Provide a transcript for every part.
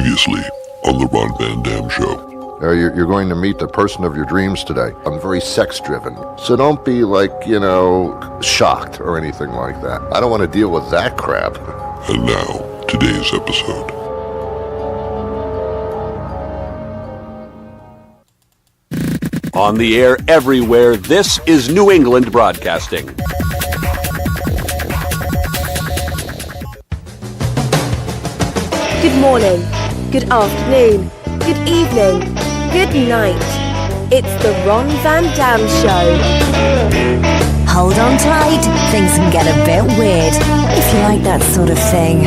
Previously on the Ron Van Dam Show. You're going to meet the person of your dreams today. I'm very sex-driven, so don't be shocked or anything like that. I don't want to deal with that crap. And now, today's episode. On the air everywhere, this is New England Broadcasting. Good morning, good afternoon, good evening, good night. It's the Ron Van Dam Show. Hold on tight, things can get a bit weird, if you like that sort of thing.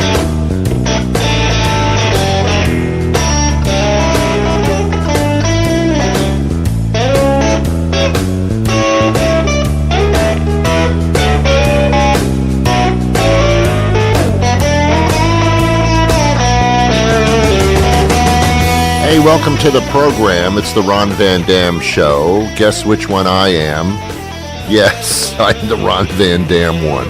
Hey, welcome to the program. It's the Ron Van Dam Show. Guess which one I am? Yes, I'm the Ron Van Dam one.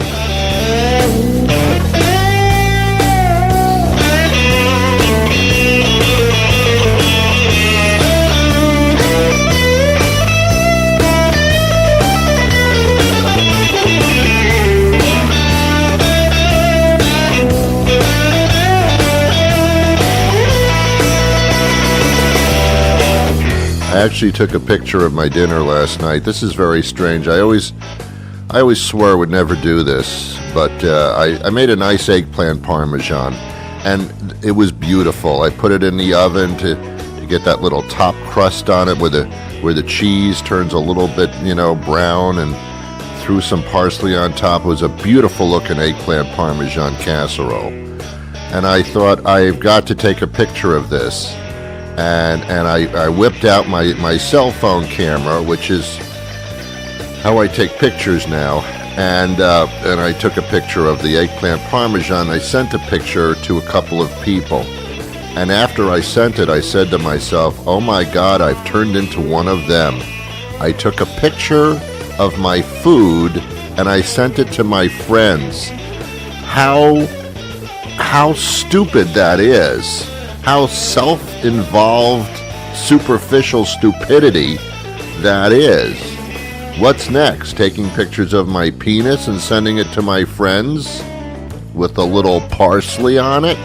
I actually took a picture of my dinner last night. This is very strange. I always swore I would never do this, but I made a nice eggplant parmesan, and it was beautiful. I put it in the oven to get that little top crust on it where the cheese turns a little bit, brown, and threw some parsley on top. It was a beautiful looking eggplant parmesan casserole. And I thought, I've got to take a picture of this. And I whipped out my cell phone camera, which is how I take pictures now, and I took a picture of the eggplant parmesan. I sent a picture to a couple of people, and after I sent it, I said to myself, oh my God, I've turned into one of them. I took a picture of my food, and I sent it to my friends. How stupid that is. How self-involved, superficial stupidity that is. What's next? Taking pictures of my penis and sending it to my friends with a little parsley on it?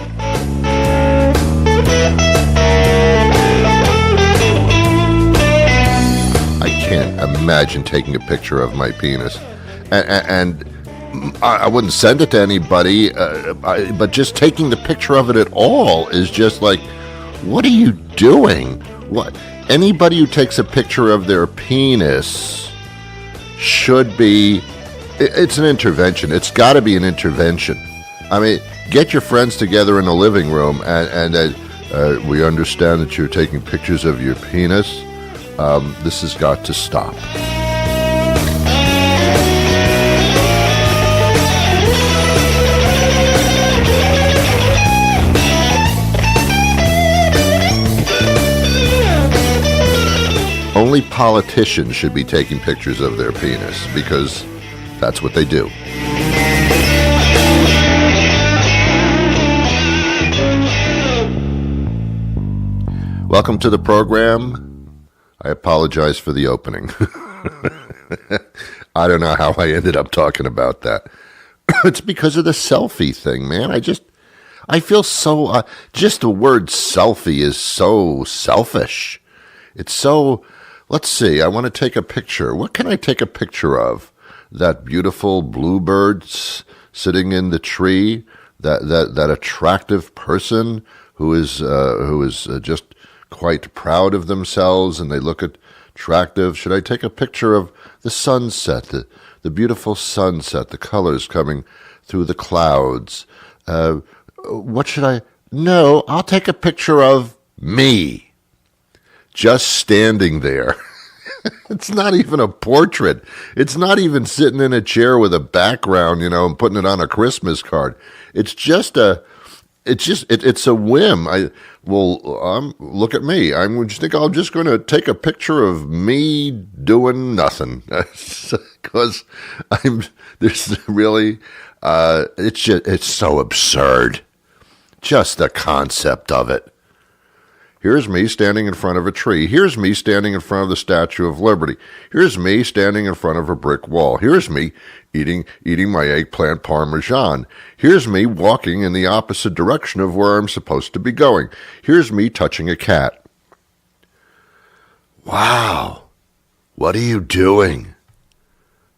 I can't imagine taking a picture of my penis. And I wouldn't send it to anybody, but just taking the picture of it at all is just like, what are you doing? What? Anybody who takes a picture of their penis should be, it's an intervention. It's got to be an intervention. I mean, get your friends together in the living room and we understand that you're taking pictures of your penis. This has got to stop. Only politicians should be taking pictures of their penis, because that's what they do. Welcome to the program. I apologize for the opening. I don't know how I ended up talking about that. It's because of the selfie thing, man. I feel so, just the word selfie is so selfish. It's so... Let's see, I want to take a picture. What can I take a picture of? That beautiful bluebird sitting in the tree? That attractive person who is just quite proud of themselves and they look attractive? Should I take a picture of the sunset, the beautiful sunset, the colors coming through the clouds? What should I... No, I'll take a picture of me. Just standing there. It's not even a portrait. It's not even sitting in a chair with a background, and putting it on a Christmas card. It's just a whim. Look at me. I'm just going to take a picture of me doing nothing. Because there's really, it's so absurd. Just the concept of it. Here's me standing in front of a tree. Here's me standing in front of the Statue of Liberty. Here's me standing in front of a brick wall. Here's me eating my eggplant parmesan. Here's me walking in the opposite direction of where I'm supposed to be going. Here's me touching a cat. Wow. What are you doing?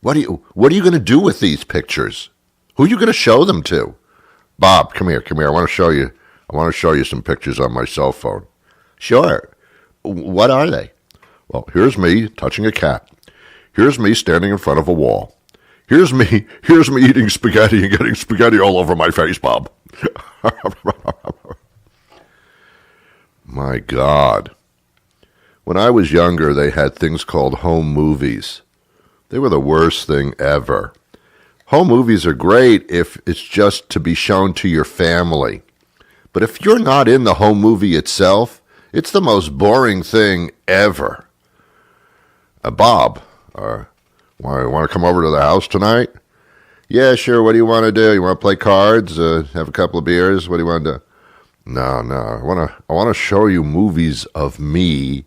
What are you going to do with these pictures? Who are you going to show them to? Bob, come here. I want to show you some pictures on my cell phone. Sure. What are they? Well, here's me touching a cat. Here's me standing in front of a wall. Here's me eating spaghetti and getting spaghetti all over my face, Bob. My God. When I was younger, they had things called home movies. They were the worst thing ever. Home movies are great if it's just to be shown to your family. But if you're not in the home movie itself, it's the most boring thing ever. Bob, want to come over to the house tonight? Yeah, sure. What do you want to do? You want to play cards? Have a couple of beers? What do you want to do? No. I want to show you movies of me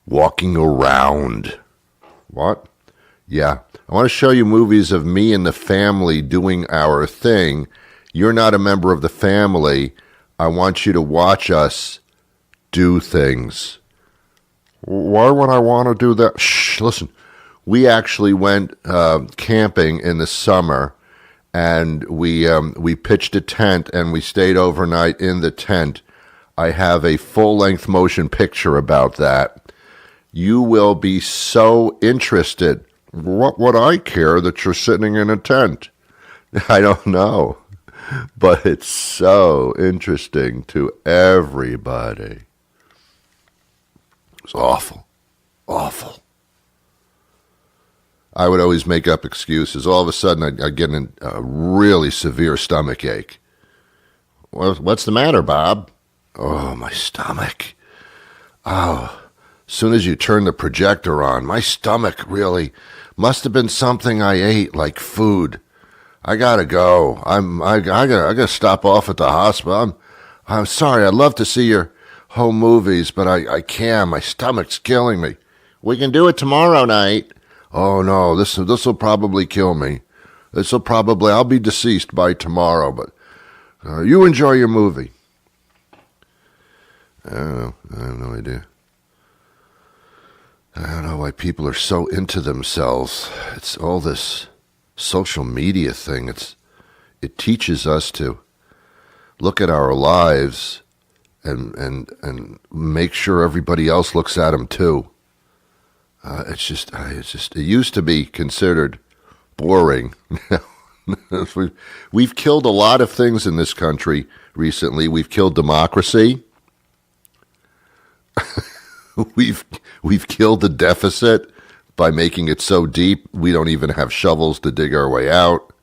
walking around. What? Yeah. I want to show you movies of me and the family doing our thing. You're not a member of the family. I want you to watch us do things. Why would I want to do that? Shh, listen. We actually went camping in the summer, and we pitched a tent, and we stayed overnight in the tent. I have a full-length motion picture about that. You will be so interested. What would I care that you're sitting in a tent? I don't know, but it's so interesting to everybody. It's awful. I would always make up excuses. All of a sudden, I'd get a really severe stomach ache. What's the matter, Bob? Oh, my stomach. Oh, as soon as you turn the projector on, my stomach really must have been something I ate, like food. I gotta go. I gotta stop off at the hospital. I'm sorry. I'd love to see your home movies, but I can't. My stomach's killing me. We can do it tomorrow night. Oh no, this will probably kill me. I'll be deceased by tomorrow. But you enjoy your movie. I don't know. I have no idea. I don't know why people are so into themselves. It's all this social media thing. It teaches us to look at our lives and make sure everybody else looks at them too. It used to be considered boring. We've killed a lot of things in this country recently. We've killed democracy. We've killed the deficit by making it so deep we don't even have shovels to dig our way out.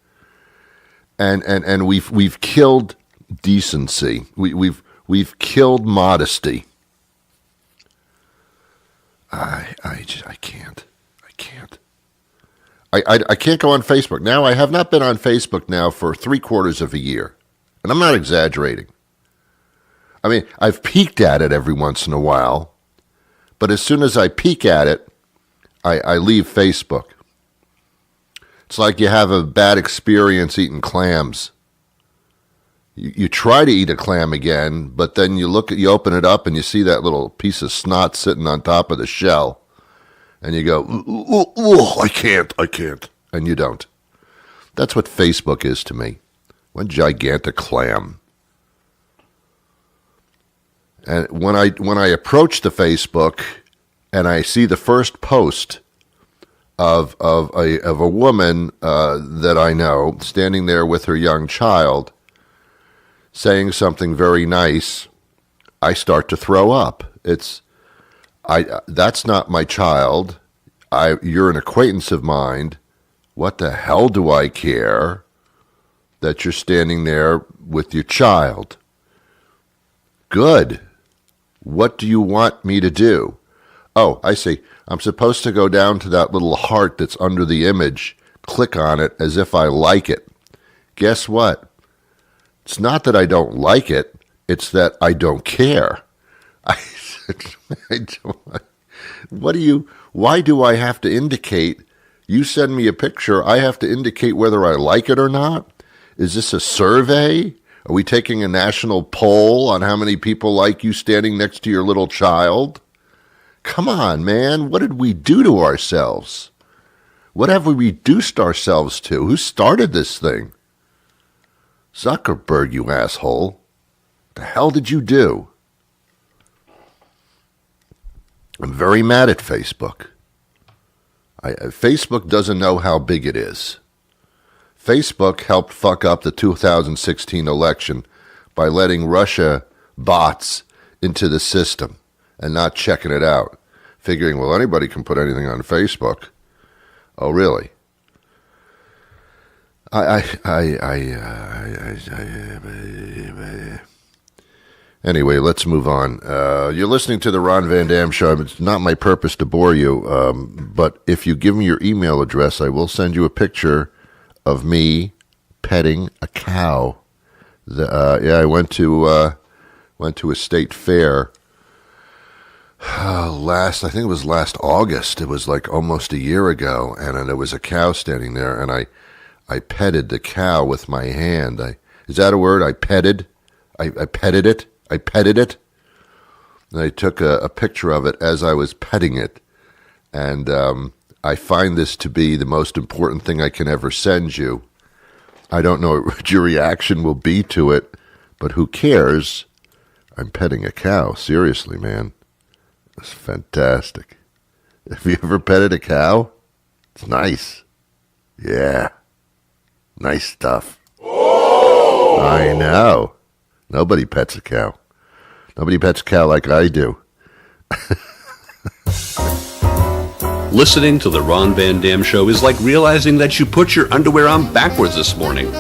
And we've killed decency. We've killed modesty. I can't. I can't go on Facebook. Now, I have not been on Facebook now for 3/4 of a year. And I'm not exaggerating. I mean, I've peeked at it every once in a while. But as soon as I peek at it, I leave Facebook. It's like you have a bad experience eating clams. You try to eat a clam again, but then you open it up and you see that little piece of snot sitting on top of the shell. And you go, I can't. And you don't. That's what Facebook is to me. One gigantic clam. And when I approach the Facebook and I see the first post of a woman that I know standing there with her young child saying something very nice, I start to throw up. That's not my child. You're an acquaintance of mine. What the hell do I care that you're standing there with your child? Good. What do you want me to do? Oh, I see. I'm supposed to go down to that little heart that's under the image, click on it as if I like it. Guess what? It's not that I don't like it. It's that I don't care. Why do I have to indicate? You send me a picture, I have to indicate whether I like it or not? Is this a survey? Are we taking a national poll on how many people like you standing next to your little child? Come on, man. What did we do to ourselves? What have we reduced ourselves to? Who started this thing? Zuckerberg, you asshole. What the hell did you do? I'm very mad at Facebook. Facebook doesn't know how big it is. Facebook helped fuck up the 2016 election by letting Russia bots into the system and not checking it out, figuring, well, anybody can put anything on Facebook. Oh, really? Anyway, let's move on. You're listening to the Ron Van Dam Show. It's not my purpose to bore you, but if you give me your email address, I will send you a picture of me petting a cow. I went to a state fair I think it was last August. It was like almost a year ago, and there was a cow standing there, and I petted the cow with my hand. Is that a word? I petted it. And I took a picture of it as I was petting it, and I find this to be the most important thing I can ever send you. I don't know what your reaction will be to it, but who cares? I'm petting a cow. Seriously, man. It's fantastic. Have you ever petted a cow? It's nice. Yeah. Nice stuff. Oh! I know. Nobody pets a cow. Nobody pets a cow like I do. Listening to the Ron Van Dam Show is like realizing that you put your underwear on backwards this morning.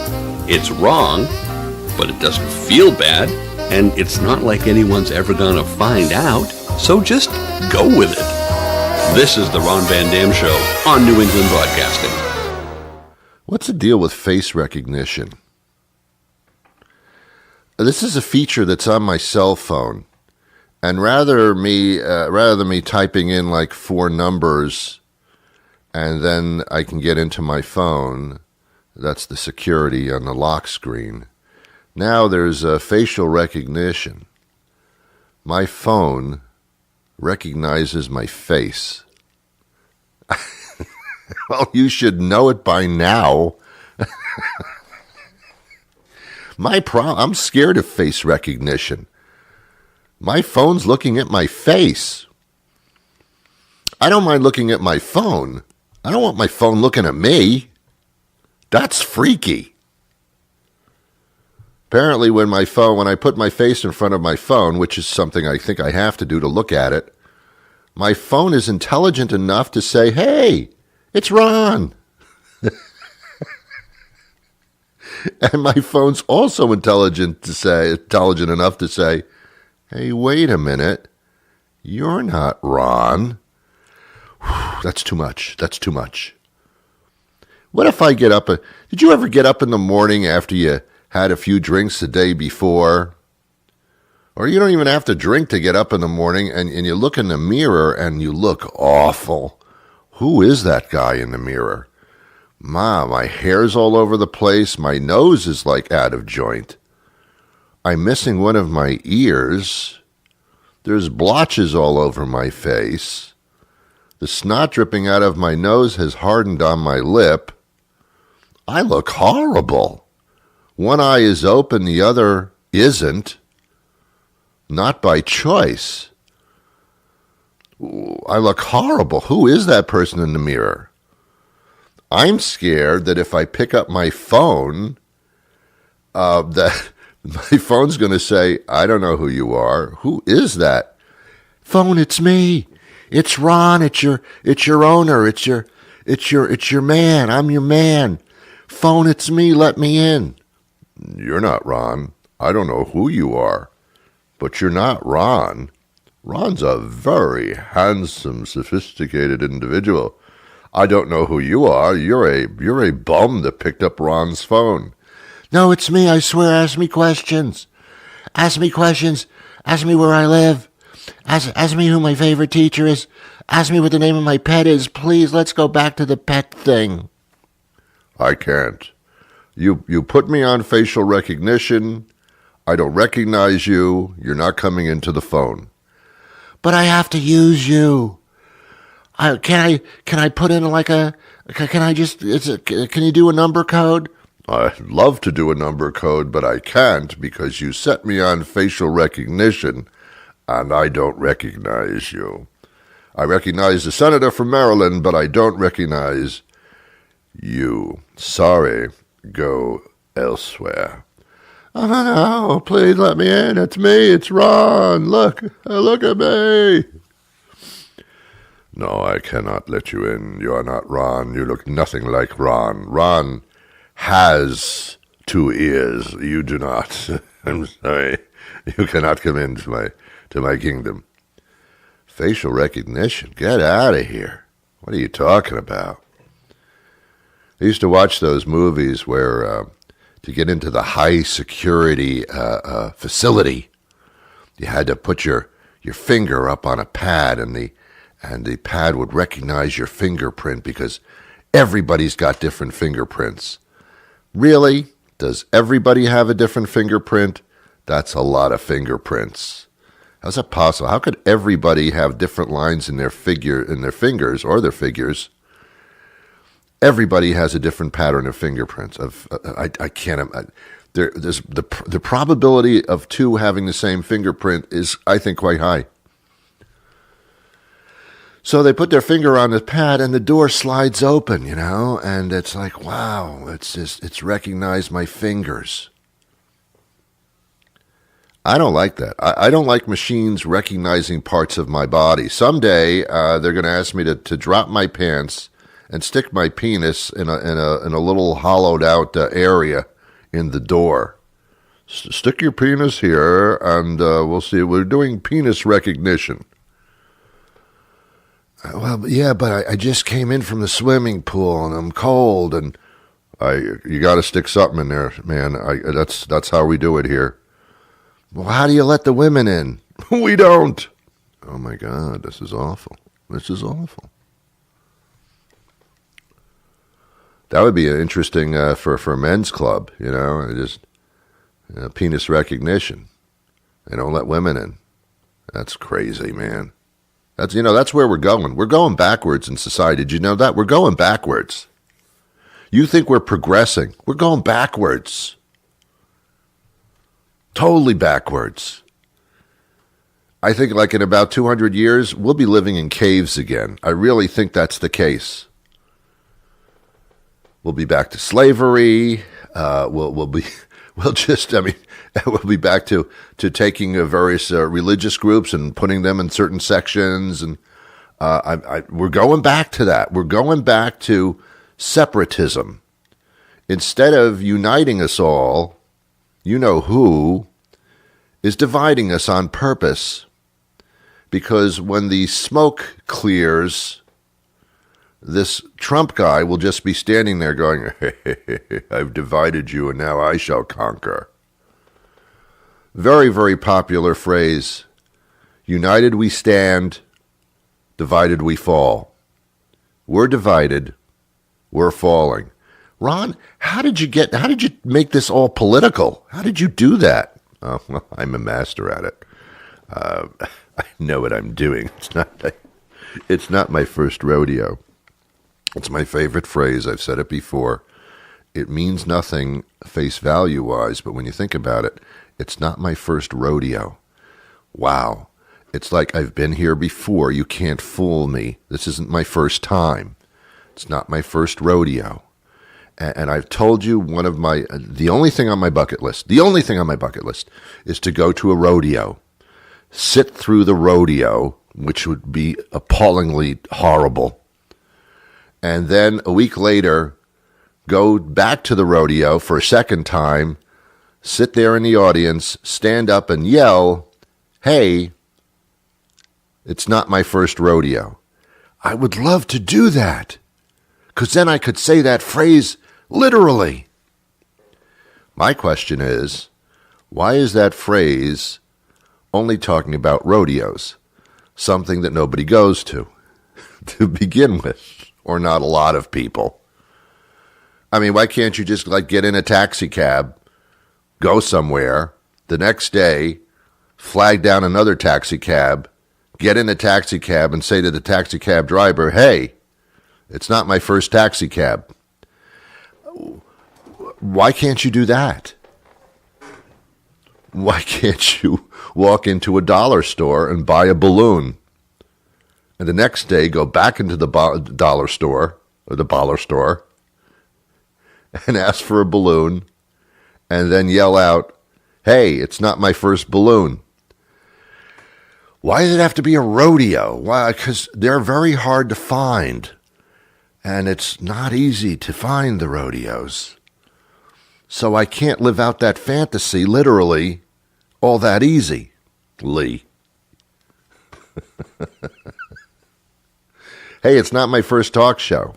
It's wrong, but it doesn't feel bad, and it's not like anyone's ever gonna find out, so just go with it. This is the Ron Van Dam Show on New England Broadcasting. What's the deal with face recognition? This is a feature that's on my cell phone. And rather than me typing in like 4 numbers and then I can get into my phone, that's the security on the lock screen. Now there's facial recognition. My phone recognizes my face. Well, you should know it by now. I'm scared of face recognition. My phone's looking at my face. I don't mind looking at my phone. I don't want my phone looking at me. That's freaky. Apparently when I put my face in front of my phone, which is something I think I have to do to look at it, my phone is intelligent enough to say, hey, it's Ron. And my phone's also intelligent enough to say, hey, wait a minute. You're not Ron. Whew, that's too much. What if I get up? Did you ever get up in the morning after you had a few drinks the day before? Or you don't even have to drink to get up in the morning, and you look in the mirror and you look awful. Who is that guy in the mirror? My hair's all over the place. My nose is like out of joint. I'm missing one of my ears. There's blotches all over my face. The snot dripping out of my nose has hardened on my lip. I look horrible. One eye is open, the other isn't. Not by choice. I look horrible. Who is that person in the mirror? I'm scared that if I pick up my phone, that my phone's going to say, I don't know who you are. Who is that? Phone, it's me. It's Ron. It's your owner. It's your man. I'm your man. Phone, it's me. Let me in. You're not Ron. I don't know who you are, but you're not Ron. Ron's a very handsome, sophisticated individual. I don't know who you are. You're a bum that picked up Ron's phone. No, it's me, I swear. Ask me questions. Ask me questions. Ask me where I live. Ask me who my favorite teacher is. Ask me what the name of my pet is. Please, let's go back to the pet thing. I can't. You put me on facial recognition. I don't recognize you. You're not coming into the phone. But I have to use you. Can I put in like a... Can you do a number code? I'd love to do a number code, but I can't because you set me on facial recognition and I don't recognize you. I recognize the senator from Maryland, but I don't recognize you. Sorry, go elsewhere. Oh, no, please let me in. It's me. It's Ron. Look at me. No, I cannot let you in. You are not Ron. You look nothing like Ron. Ron has 2 ears. You do not. I'm sorry. You cannot come into my kingdom. Facial recognition? Get out of here. What are you talking about? I used to watch those movies where to get into the high security facility, you had to put your finger up on a pad and the pad would recognize your fingerprint because everybody's got different fingerprints. Really? Does everybody have a different fingerprint? That's a lot of fingerprints. How's that possible? How could everybody have different lines in their fingers or their figures? Everybody has a different pattern of fingerprints. I can't. There's the probability of 2 having the same fingerprint is, I think, quite high. So they put their finger on the pad and the door slides open, and it's like, wow, it's recognized my fingers. I don't like that. I don't like machines recognizing parts of my body. Someday they're going to ask me to drop my pants and stick my penis in a little hollowed out area in the door. Stick your penis here, and we'll see. We're doing penis recognition. Well, yeah, but I just came in from the swimming pool and I'm cold, and you got to stick something in there, man. That's how we do it here. Well, how do you let the women in? We don't. Oh my God, this is awful. This is awful. That would be interesting for a men's club, just penis recognition. They don't let women in. That's crazy, man. That's where we're going. We're going backwards in society. Did you know that? We're going backwards. You think we're progressing. We're going backwards. Totally backwards. I think like in about 200 years, we'll be living in caves again. I really think that's the case. We'll be back to slavery. We'll be back to taking various religious groups and putting them in certain sections, and we're going back to that. We're going back to separatism. Instead of uniting us all, who is dividing us on purpose. Because when the smoke clears, this Trump guy will just be standing there going, I've divided you and now I shall conquer. Very, very popular phrase. United we stand, divided we fall. We're divided, we're falling. Ron, how did you make this all political? How did you do that? Oh, well, I'm a master at it. I know what I'm doing. It's not my first rodeo. It's my favorite phrase. I've said it before. It means nothing face value-wise, but when you think about it, it's not my first rodeo. Wow. It's like I've been here before. You can't fool me. This isn't my first time. It's not my first rodeo. And I've told you the only thing on my bucket list is to go to a rodeo, sit through the rodeo, which would be appallingly horrible, and then a week later, go back to the rodeo for a second time, sit there in the audience, stand up and yell, hey, it's not my first rodeo. I would love to do that, because then I could say that phrase literally. My question is, why is that phrase only talking about rodeos? something that nobody goes to begin with, or not a lot of people. I mean, why can't you just like get in a taxi cab, go somewhere, the next day, flag down another taxi cab, get in a taxi cab and say to the taxi cab driver, hey, it's not my first taxi cab. Why can't you do that? Why can't you walk into a dollar store and buy a balloon, and the next day go back into the dollar store or the baller store and ask for a balloon and then yell out, hey, it's not my first balloon? Why does it have to be a rodeo? Why? Because they're very hard to find, and it's not easy to find the rodeos. So I can't live out that fantasy literally all that easy, Lee. Hey, it's not my first talk show.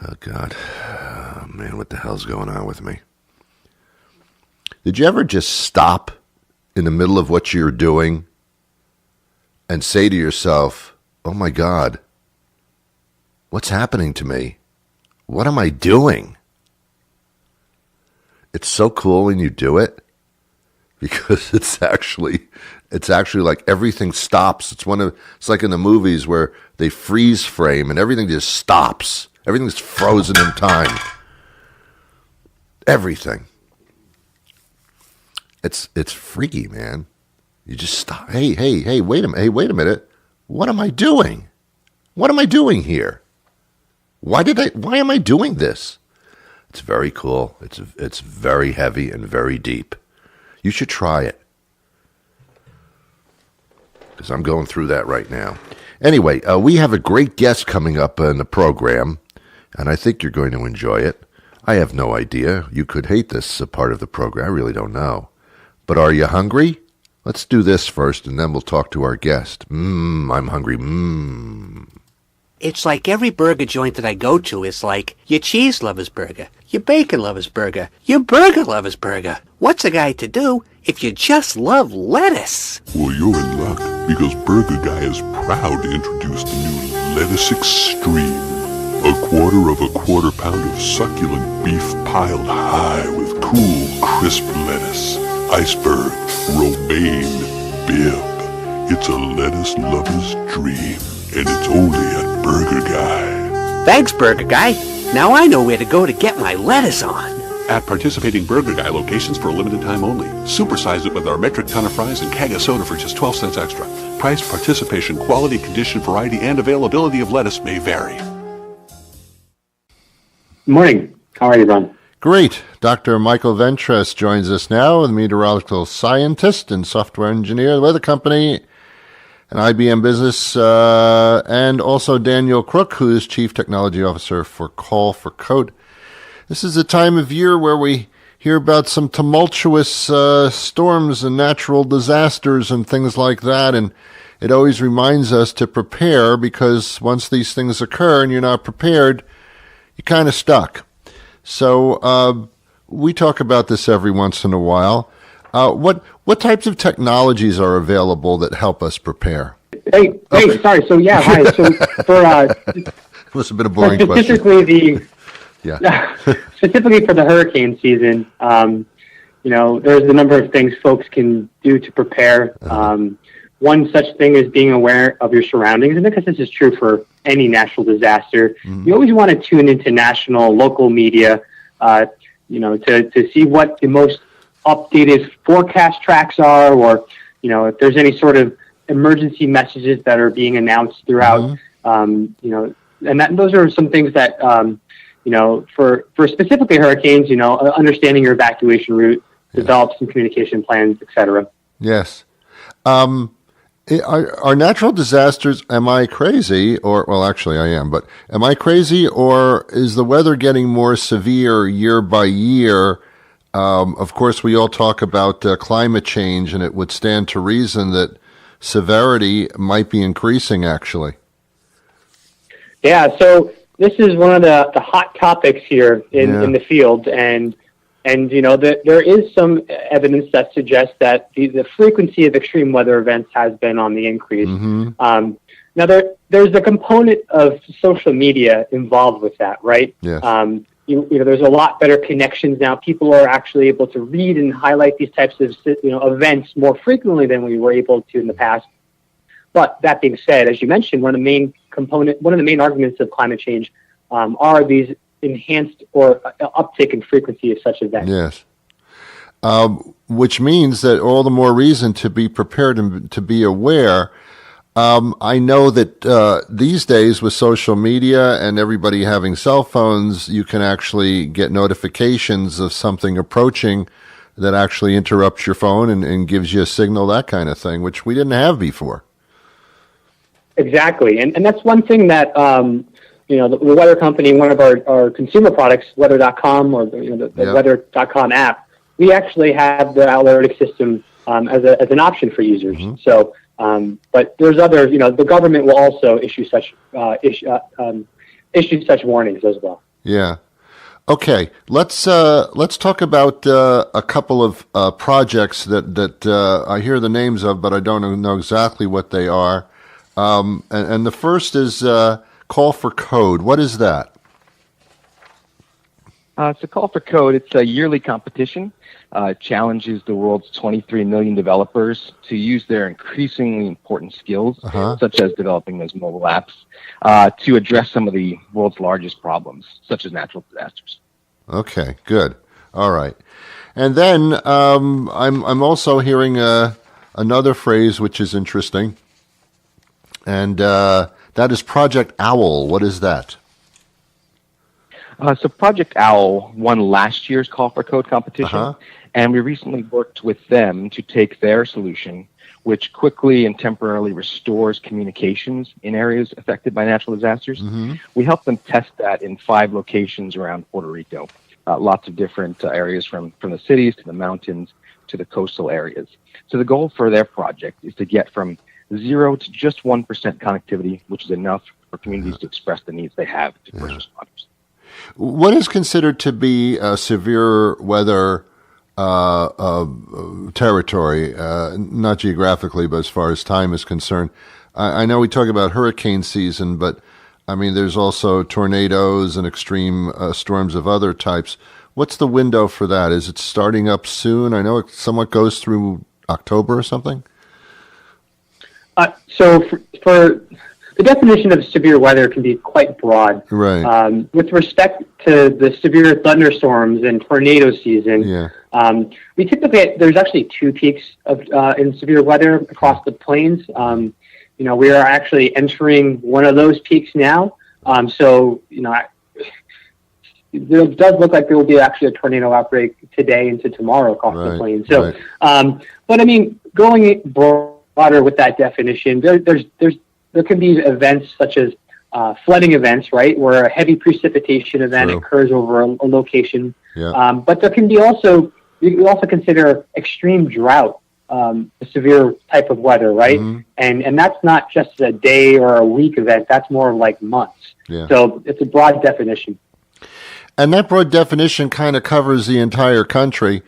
Oh, God. Oh, man, what the hell's going on with me? Did you ever just stop in the middle of what you're doing and say to yourself, oh, my God, what's happening to me? What am I doing? It's so cool when you do it, because it's actually like everything stops. It's like in the movies where they freeze frame and everything just stops. Everything's frozen in time. Everything. It's freaky, man. You just stop. Hey, wait a minute. What am I doing? What am I doing here? Why am I doing this? It's very cool. It's very heavy and very deep. You should try it, because I'm going through that right now. Anyway, we have a great guest coming up in the program, and I think you're going to enjoy it. I have no idea. You could hate this part of the program. I really don't know. But are you hungry? Let's do this first, and then we'll talk to our guest. I'm hungry. It's like every burger joint that I go to is like your cheese lover's burger, your bacon lover's burger, your burger lover's burger. What's a guy to do if you just love lettuce? Well, you're in luck, because Burger Guy is proud to introduce the new Lettuce Extreme. A quarter pound of succulent beef piled high with cool, crisp lettuce, iceberg, romaine, bib. It's a lettuce lover's dream, and it's only at Burger Guy. Thanks, Burger Guy. Now I know where to go to get my lettuce on. At participating Burger Guy locations for a limited time only. Supersize it with our metric ton of fries and keg of soda for just 12 cents extra. Price, participation, quality, condition, variety, and availability of lettuce may vary. Good morning. How are you, Ron? Great. Dr. Michael Ventress joins us now, the meteorological scientist and software engineer with the company, an IBM business, and also Daniel Crook, who is Chief Technology Officer for Call for Code. This is a time of year where we hear about some tumultuous storms and natural disasters and things like that, and it always reminds us to prepare, because once these things occur and you're not prepared, you're kind of stuck. So we talk about this every once in a while. What types of technologies are available that help us prepare? Hey, sorry. So yeah, hi. So for It was a bit of a boring specifically question. specifically for the hurricane season, there's a number of things folks can do to prepare. One such thing is being aware of your surroundings, and because this is true for any natural disaster, you always want to tune into national, local media, to see what the most updated forecast tracks are, or if there's any sort of emergency messages that are being announced throughout. And those are some things that for specifically hurricanes, understanding your evacuation route, develop some communication plans, etc. Yes. Are natural disasters, am I crazy, or, well, actually I am, but am I crazy, or is the weather getting more severe year by year? Of course, we all talk about climate change, and it would stand to reason that severity might be increasing, actually. Yeah, so this is one of the hot topics here in the field, and And, there is some evidence that suggests that the frequency of extreme weather events has been on the increase. Now, there's a component of social media involved with that, right? Yes. There's a lot better connections now. People are actually able to read and highlight these types of events more frequently than we were able to in the past. But that being said, as you mentioned, one of the main arguments of climate change are these enhanced or uptick in frequency of such events. Yes. Which means that all the more reason to be prepared and to be aware. I know that these days with social media and everybody having cell phones, you can actually get notifications of something approaching that actually interrupts your phone and gives you a signal, that kind of thing, which we didn't have before. Exactly. And that's one thing that, the weather company, one of our consumer products, weather.com or the weather.com app, we actually have the alerting system as an option for users. So, but there's other, the government will also issue such warnings as well. Yeah. Okay. Let's talk about a couple of projects that I hear the names of, but I don't know exactly what they are. And the first is Call for Code. What is that? So Call for Code, it's a yearly competition. It challenges the world's 23 million developers to use their increasingly important skills, such as developing those mobile apps, to address some of the world's largest problems, such as natural disasters. Okay, good. All right. And then I'm also hearing another phrase which is interesting, and that is Project OWL. What is that? So Project OWL won last year's Call for Code competition, and we recently worked with them to take their solution, which quickly and temporarily restores communications in areas affected by natural disasters. We helped them test that in 5 locations around Puerto Rico, lots of different areas from the cities to the mountains to the coastal areas. So the goal for their project is to get from 0 to just 1% connectivity, which is enough for communities to express the needs they have to first responders. What is considered to be a severe weather territory, not geographically, but as far as time is concerned? I know we talk about hurricane season, but I mean, there's also tornadoes and extreme storms of other types. What's the window for that? Is it starting up soon? I know it somewhat goes through October or something. So for the definition of severe weather can be quite broad. Right. With respect to the severe thunderstorms and tornado season, we typically, there's actually 2 peaks of in severe weather across the plains. We are actually entering one of those peaks now. It does look like there will be actually a tornado outbreak today into tomorrow across the plains. So, but I mean, going broader with that definition, there can be events such as flooding events, right, where a heavy precipitation event occurs over a location. But there can be you can also consider extreme drought, a severe type of weather, right? And that's not just a day or a week event. That's more like months. So it's a broad definition. And that broad definition kind of covers the entire country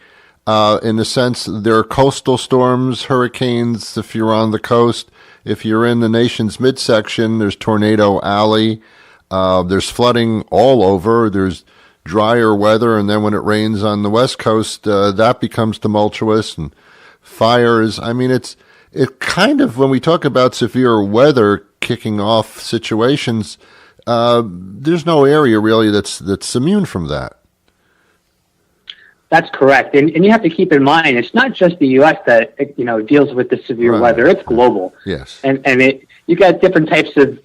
in the sense there are coastal storms, hurricanes if you're on the coast. If you're in the nation's midsection, there's Tornado Alley. There's flooding all over. There's drier weather, and then when it rains on the West Coast, that becomes tumultuous, and fires. I mean, it kind of, when we talk about severe weather kicking off situations, there's no area really that's immune from that. That's correct, and you have to keep in mind it's not just the U.S. that deals with the severe weather; it's global. Yes, and you got different types of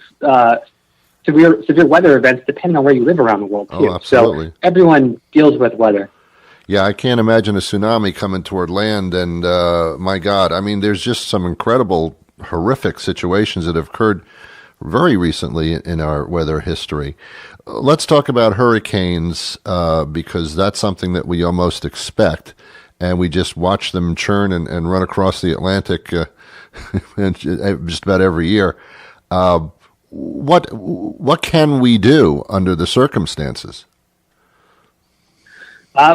severe weather events depending on where you live around the world too. Oh, absolutely. So everyone deals with weather. Yeah, I can't imagine a tsunami coming toward land, and my God, I mean, there's just some incredible, horrific situations that have occurred very recently in our weather history. Let's talk about hurricanes because that's something that we almost expect, and we just watch them churn and run across the Atlantic just about every year. What can we do under the circumstances?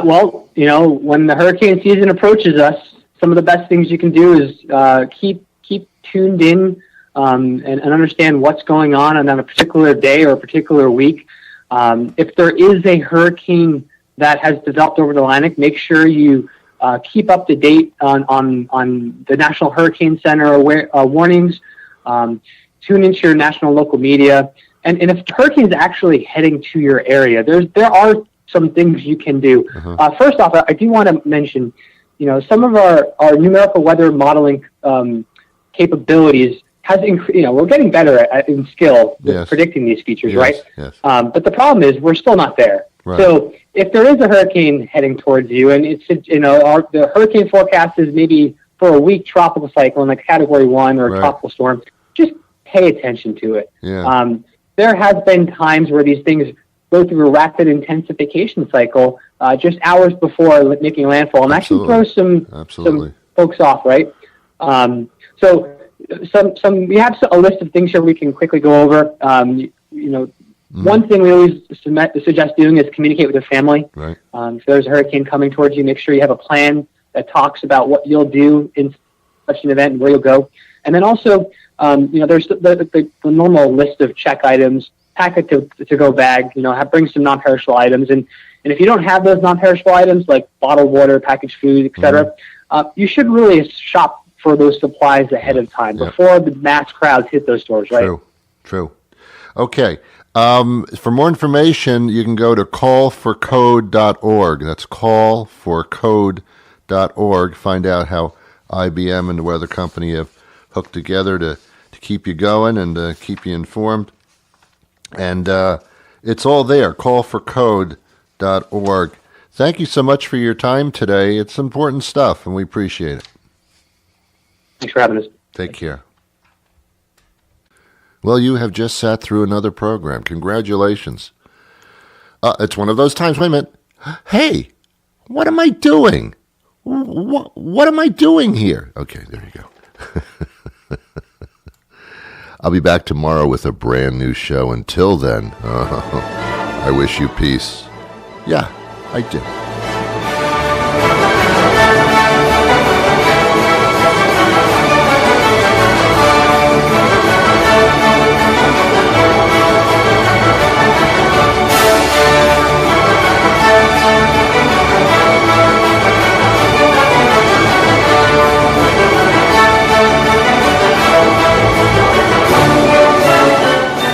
Well, when the hurricane season approaches us, some of the best things you can do is keep tuned in and understand what's going on a particular day or a particular week. If there is a hurricane that has developed over the Atlantic, make sure you keep up to date on the National Hurricane Center warnings. Tune into your national local media. And if the hurricane is actually heading to your area, there are some things you can do. First off, I do want to mention, some of our numerical weather modeling capabilities has increased. We're getting better in skill with predicting these features, right? Yes. But the problem is we're still not there. Right. So if there is a hurricane heading towards you, and it's the hurricane forecast is maybe for a weak tropical cyclone, like Category 1 or a tropical storm, just pay attention to it. Yeah. There has been times where these things go through a rapid intensification cycle just hours before making landfall, and actually throw some folks off, right? So we have a list of things here we can quickly go over. One thing we always suggest doing is communicate with your family. Right. If there's a hurricane coming towards you, make sure you have a plan that talks about what you'll do in such an event and where you'll go. And then also, there's the normal list of check items, pack it to go bag, bring some non-perishable items. And if you don't have those non-perishable items like bottled water, packaged food, etc., you should really shop for those supplies ahead of time before the mass crowds hit those stores, right? True. Okay. For more information, you can go to callforcode.org. That's callforcode.org. Find out how IBM and the weather company have hooked together to keep you going and keep you informed. And it's all there, callforcode.org. Thank you so much for your time today. It's important stuff, and we appreciate it. Thanks for having us. Take care. Well, you have just sat through another program. Congratulations. It's one of those times, wait a minute. Hey, what am I doing? What am I doing here? Okay, there you go. I'll be back tomorrow with a brand new show. Until then, I wish you peace. Yeah, I do.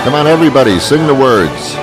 Come on, everybody, sing the words.